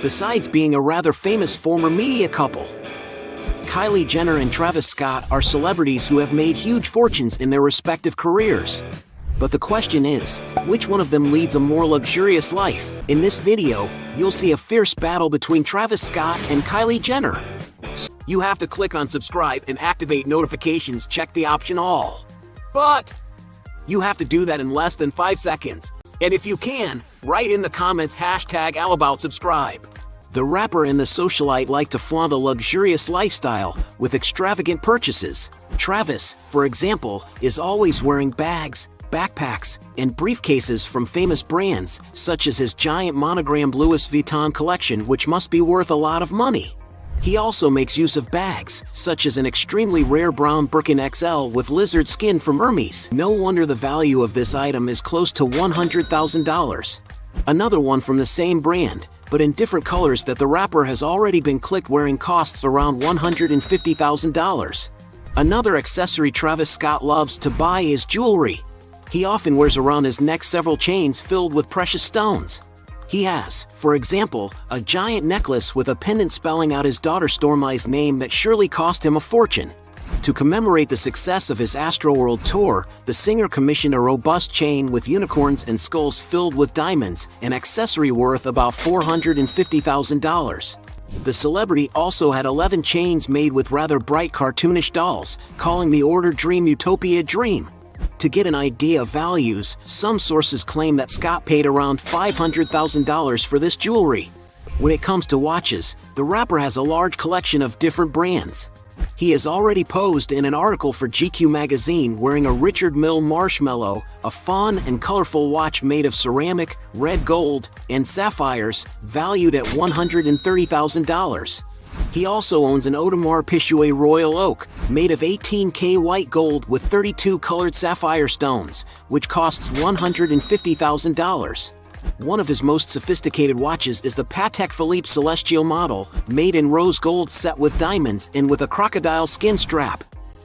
besides being a rather famous former media couple. Kylie Jenner and Travis Scott are celebrities who have made huge fortunes in their respective careers. But the question is, which one of them leads a more luxurious life? In this video, you'll see a fierce battle between Travis Scott and Kylie Jenner. You have to click on subscribe and activate notifications, check the option all. But you have to do that in less than 5 seconds. And if you can, write in the comments #AllAboutSubscribe. The rapper and the socialite like to flaunt a luxurious lifestyle with extravagant purchases. Travis, for example, is always wearing bags, backpacks, and briefcases from famous brands, such as his giant monogrammed Louis Vuitton collection, which must be worth a lot of money. He also makes use of bags, such as an extremely rare brown Birkin XL with lizard skin from Hermes. No wonder the value of this item is close to $100,000. Another one from the same brand, but in different colors that the rapper has already been clicked wearing, costs around $150,000. Another accessory Travis Scott loves to buy is jewelry. He often wears around his neck several chains filled with precious stones. He has, for example, a giant necklace with a pendant spelling out his daughter Stormi's name that surely cost him a fortune. To commemorate the success of his Astroworld tour, the singer commissioned a robust chain with unicorns and skulls filled with diamonds, an accessory worth about $450,000. The celebrity also had 11 chains made with rather bright cartoonish dolls, calling the order Dream Utopia Dream. To get an idea of values, some sources claim that Scott paid around $500,000 for this jewelry. When it comes to watches, the rapper has a large collection of different brands. He has already posed in an article for GQ magazine wearing a Richard Mille Marshmallow, a fun and colorful watch made of ceramic, red gold, and sapphires, valued at $130,000. He also owns an Audemars Piguet Royal Oak, made of 18K white gold with 32 colored sapphire stones, which costs $150,000. One of his most sophisticated watches is the Patek Philippe Celestial model, made in rose gold set with diamonds and with a crocodile skin strap.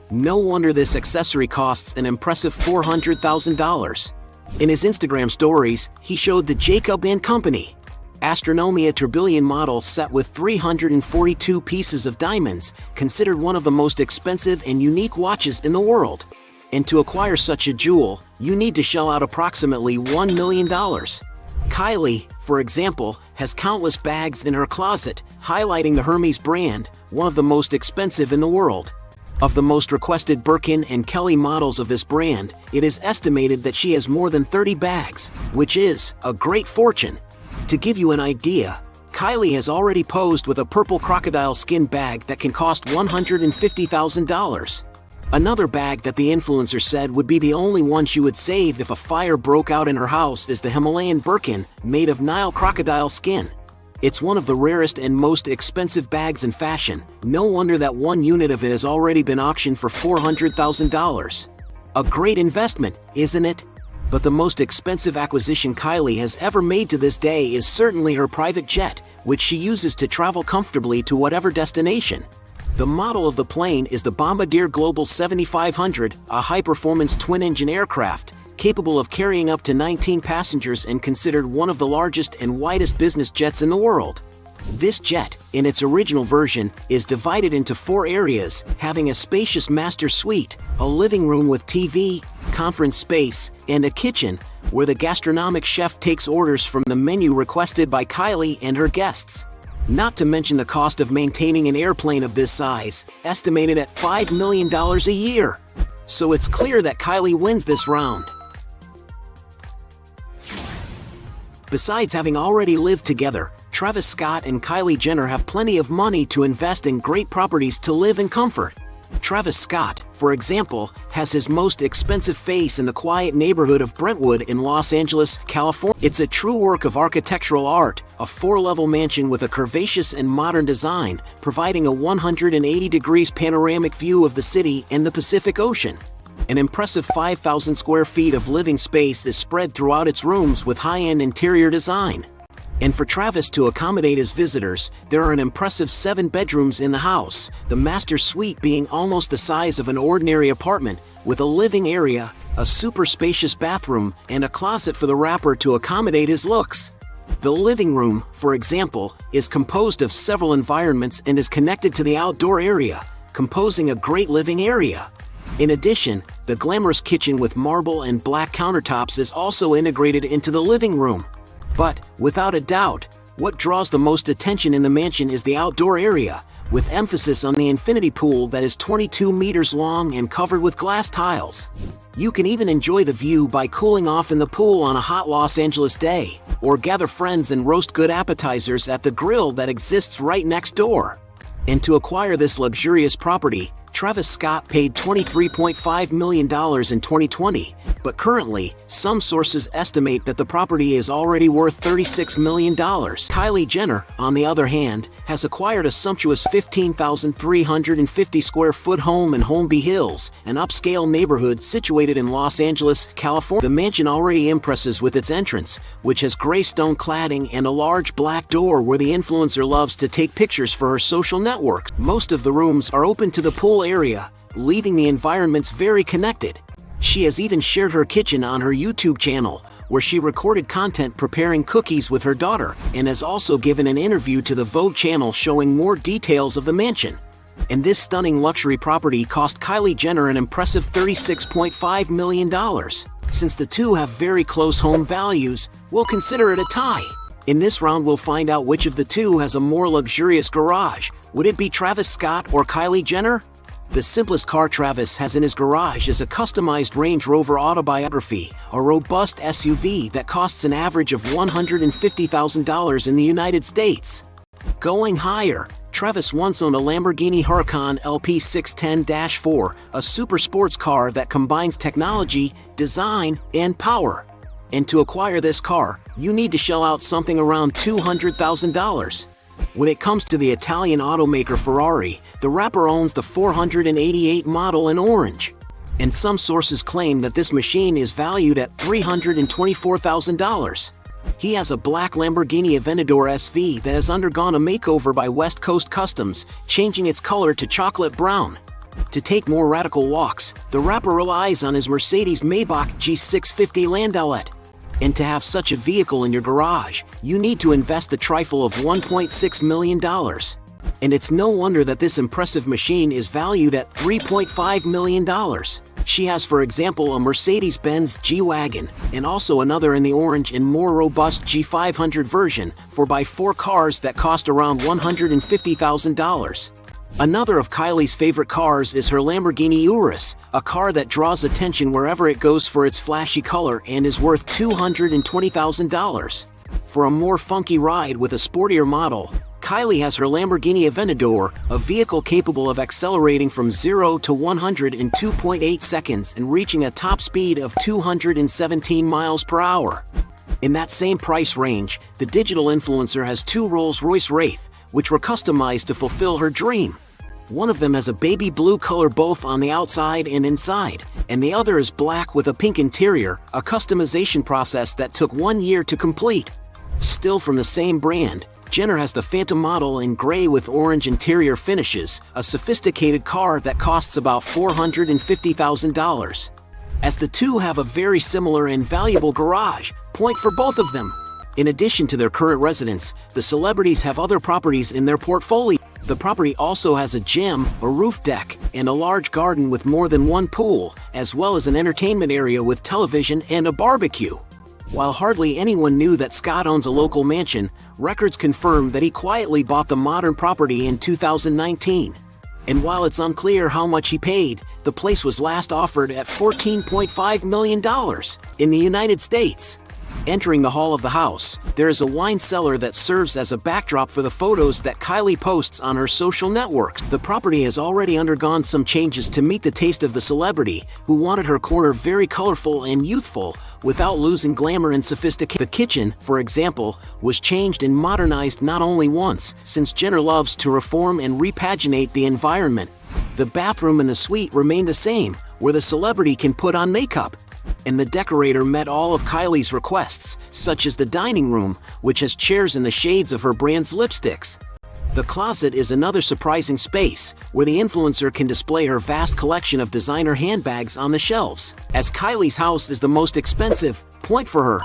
No wonder this accessory costs an impressive $400,000. In his Instagram stories, he showed the Jacob & Company Astronomia Tourbillon model set with 342 pieces of diamonds, considered one of the most expensive and unique watches in the world. And to acquire such a jewel, you need to shell out approximately $1 million. Kylie, for example, has countless bags in her closet, highlighting the Hermes brand, one of the most expensive in the world. Of the most requested Birkin and Kelly models of this brand, it is estimated that she has more than 30 bags, which is a great fortune. To give you an idea, Kylie has already posed with a purple crocodile skin bag that can cost $150,000. Another bag that the influencer said would be the only one she would save if a fire broke out in her house is the Himalayan Birkin, made of Nile crocodile skin. It's one of the rarest and most expensive bags in fashion. No wonder that one unit of it has already been auctioned for $400,000. A great investment, isn't it? But the most expensive acquisition Kylie has ever made to this day is certainly her private jet, which she uses to travel comfortably to whatever destination. The model of the plane is the Bombardier Global 7500, a high-performance twin-engine aircraft, capable of carrying up to 19 passengers and considered one of the largest and widest business jets in the world. This jet, in its original version, is divided into 4 areas, having a spacious master suite, a living room with TV, conference space, and a kitchen, where the gastronomic chef takes orders from the menu requested by Kylie and her guests. Not to mention the cost of maintaining an airplane of this size, estimated at $5 million a year. So it's clear that Kylie wins this round. Besides having already lived together, Travis Scott and Kylie Jenner have plenty of money to invest in great properties to live in comfort. Travis Scott, for example, has his most expensive face in the quiet neighborhood of Brentwood in Los Angeles, California. It's a true work of architectural art, a 4-level mansion with a curvaceous and modern design, providing a 180 degrees panoramic view of the city and the Pacific Ocean. An impressive 5,000 square feet of living space is spread throughout its rooms with high-end interior design. And for Travis to accommodate his visitors, there are an impressive 7 bedrooms in the house, the master suite being almost the size of an ordinary apartment, with a living area, a super spacious bathroom, and a closet for the rapper to accommodate his looks. The living room, for example, is composed of several environments and is connected to the outdoor area, composing a great living area. In addition, the glamorous kitchen with marble and black countertops is also integrated into the living room. But, without a doubt, what draws the most attention in the mansion is the outdoor area, with emphasis on the infinity pool that is 22 meters long and covered with glass tiles. You can even enjoy the view by cooling off in the pool on a hot Los Angeles day, or gather friends and roast good appetizers at the grill that exists right next door. And to acquire this luxurious property, Travis Scott paid $23.5 million in 2020, but currently, some sources estimate that the property is already worth $36 million. Kylie Jenner, on the other hand, has acquired a sumptuous 15,350 square foot home in Holmby Hills, an upscale neighborhood situated in Los Angeles, California. The mansion already impresses with its entrance, which has gray stone cladding and a large black door where the influencer loves to take pictures for her social networks. Most of the rooms are open to the pool area, leaving the environments very connected. She has even shared her kitchen on her YouTube channel, where she recorded content preparing cookies with her daughter, and has also given an interview to the Vogue channel showing more details of the mansion. And this stunning luxury property cost Kylie Jenner an impressive $36.5 million. Since the two have very close home values, we'll consider it a tie. In this round we'll find out which of the two has a more luxurious garage. Would it be Travis Scott or Kylie Jenner? The simplest car Travis has in his garage is a customized Range Rover Autobiography, a robust SUV that costs an average of $150,000 in the United States. Going higher, Travis once owned a Lamborghini Huracan LP610-4, a super sports car that combines technology, design, and power. And to acquire this car, you need to shell out something around $200,000. When it comes to the Italian automaker Ferrari, the rapper owns the 488 model in orange. And some sources claim that this machine is valued at $324,000. He has a black Lamborghini Aventador SV that has undergone a makeover by West Coast Customs, changing its color to chocolate brown. To take more radical walks, the rapper relies on his Mercedes Maybach G650 Landaulet. And to have such a vehicle in your garage, you need to invest a trifle of $1.6 million. And it's no wonder that this impressive machine is valued at $3.5 million. She has, for example, a Mercedes-Benz G-Wagon, and also another in the orange and more robust G500 version, for by 4 cars that cost around $150,000. Another of Kylie's favorite cars is her Lamborghini Urus, a car that draws attention wherever it goes for its flashy color and is worth $220,000. For a more funky ride with a sportier model, Kylie has her Lamborghini Aventador, a vehicle capable of accelerating from 0 to 100 in 2.8 seconds and reaching a top speed of 217 miles per hour. In that same price range, the digital influencer has 2 Rolls-Royce Wraith, which were customized to fulfill her dream. One of them has a baby blue color both on the outside and inside, and the other is black with a pink interior, a customization process that took 1 year to complete. Still from the same brand, Jenner has the Phantom model in gray with orange interior finishes, a sophisticated car that costs about $450,000. As the two have a very similar and valuable garage, point for both of them. In addition to their current residence, the celebrities have other properties in their portfolio. The property also has a gym, a roof deck, and a large garden with more than 1 pool, as well as an entertainment area with television and a barbecue. While hardly anyone knew that Scott owns a local mansion, records confirm that he quietly bought the modern property in 2019. And while it's unclear how much he paid, the place was last offered at $14.5 million in the United States. Entering the hall of the house, there is a wine cellar that serves as a backdrop for the photos that Kylie posts on her social networks. The property has already undergone some changes to meet the taste of the celebrity, who wanted her corner very colorful and youthful, without losing glamour and sophistication. The kitchen, for example, was changed and modernized not only once, since Jenner loves to reform and repaginate the environment. The bathroom and the suite remain the same, where the celebrity can put on makeup. And the decorator met all of Kylie's requests, such as the dining room, which has chairs in the shades of her brand's lipsticks. The closet is another surprising space, where the influencer can display her vast collection of designer handbags on the shelves. As Kylie's house is the most expensive, point for her.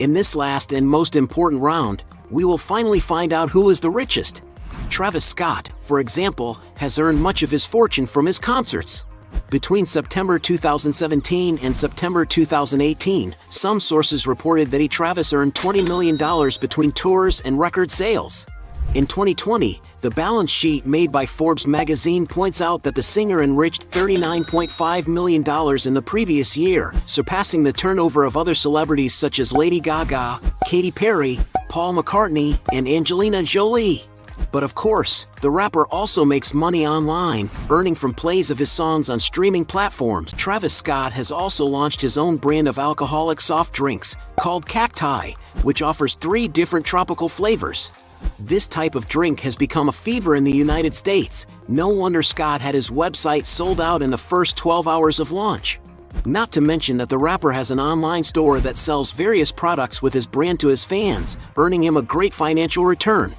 In this last and most important round, we will finally find out who is the richest. Travis Scott, for example, has earned much of his fortune from his concerts. Between September 2017 and September 2018, some sources reported that Travis earned $20 million between tours and record sales. In 2020, the balance sheet made by Forbes magazine points out that the singer enriched $39.5 million in the previous year, surpassing the turnover of other celebrities such as Lady Gaga, Katy Perry, Paul McCartney, and Angelina Jolie. But of course, the rapper also makes money online, earning from plays of his songs on streaming platforms. Travis Scott has also launched his own brand of alcoholic soft drinks, called Cacti, which offers 3 different tropical flavors. This type of drink has become a fever in the United States. No wonder Scott had his website sold out in the first 12 hours of launch. Not to mention that the rapper has an online store that sells various products with his brand to his fans, earning him a great financial return.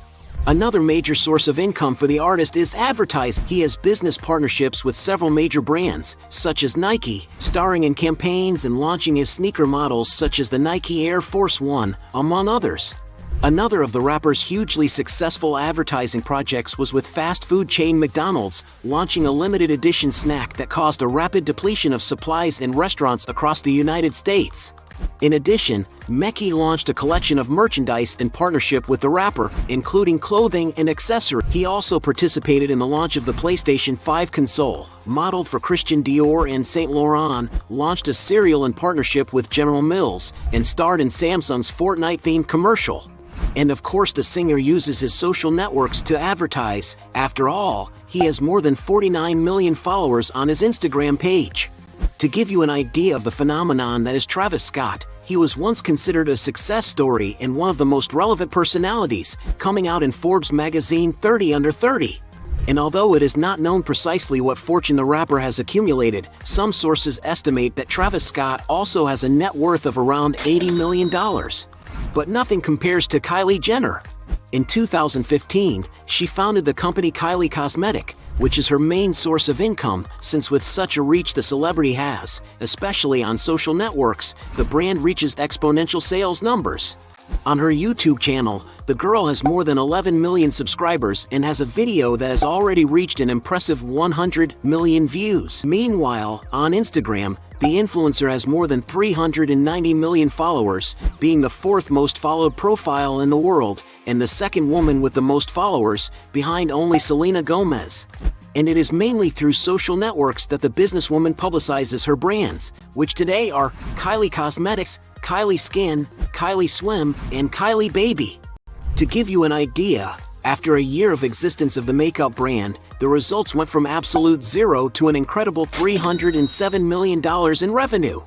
Another major source of income for the artist is advertising. He has business partnerships with several major brands, such as Nike, starring in campaigns and launching his sneaker models such as the Nike Air Force One, among others. Another of the rapper's hugely successful advertising projects was with fast food chain McDonald's, launching a limited edition snack that caused a rapid depletion of supplies in restaurants across the United States. In addition, Meki launched a collection of merchandise in partnership with the rapper, including clothing and accessories. He also participated in the launch of the PlayStation 5 console, modeled for Christian Dior and Saint Laurent, launched a cereal in partnership with General Mills, and starred in Samsung's Fortnite-themed commercial. And of course the singer uses his social networks to advertise. After all, he has more than 49 million followers on his Instagram page. To give you an idea of the phenomenon that is Travis Scott, he was once considered a success story and one of the most relevant personalities, coming out in Forbes magazine 30 Under 30. And although it is not known precisely what fortune the rapper has accumulated, some sources estimate that Travis Scott also has a net worth of around $80 million. But nothing compares to Kylie Jenner. In 2015, she founded the company Kylie Cosmetic, which is her main source of income, since with such a reach the celebrity has, especially on social networks, the brand reaches exponential sales numbers. On her YouTube channel, the girl has more than 11 million subscribers and has a video that has already reached an impressive 100 million views. Meanwhile, on Instagram, the influencer has more than 390 million followers, being the 4th most followed profile in the world, and the 2nd woman with the most followers, behind only Selena Gomez. And it is mainly through social networks that the businesswoman publicizes her brands, which today are Kylie Cosmetics, Kylie Skin, Kylie Swim, and Kylie Baby. To give you an idea, after a year of existence of the makeup brand, the results went from absolute zero to an incredible $307 million in revenue.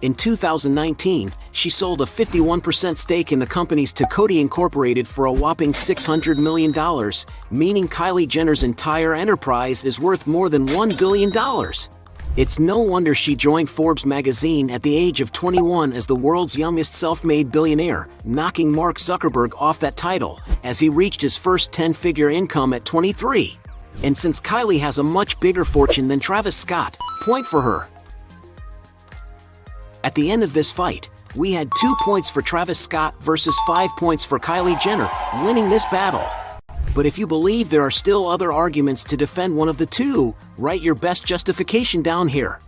In 2019, she sold a 51% stake in the company's Tecoti Incorporated for a whopping $600 million, meaning Kylie Jenner's entire enterprise is worth more than $1 billion. It's no wonder she joined Forbes magazine at the age of 21 as the world's youngest self-made billionaire, knocking Mark Zuckerberg off that title, as he reached his first 10-figure income at 23. And since Kylie has a much bigger fortune than Travis Scott, point for her. At the end of this fight, we had 2 points for Travis Scott versus 5 points for Kylie Jenner, winning this battle. But if you believe there are still other arguments to defend one of the two, write your best justification down here.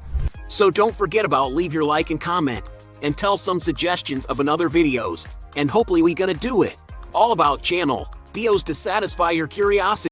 So don't forget about leave your like and comment, and tell some suggestions of another videos, and hopefully we gonna do it. All about channel, Dios to satisfy your curiosity.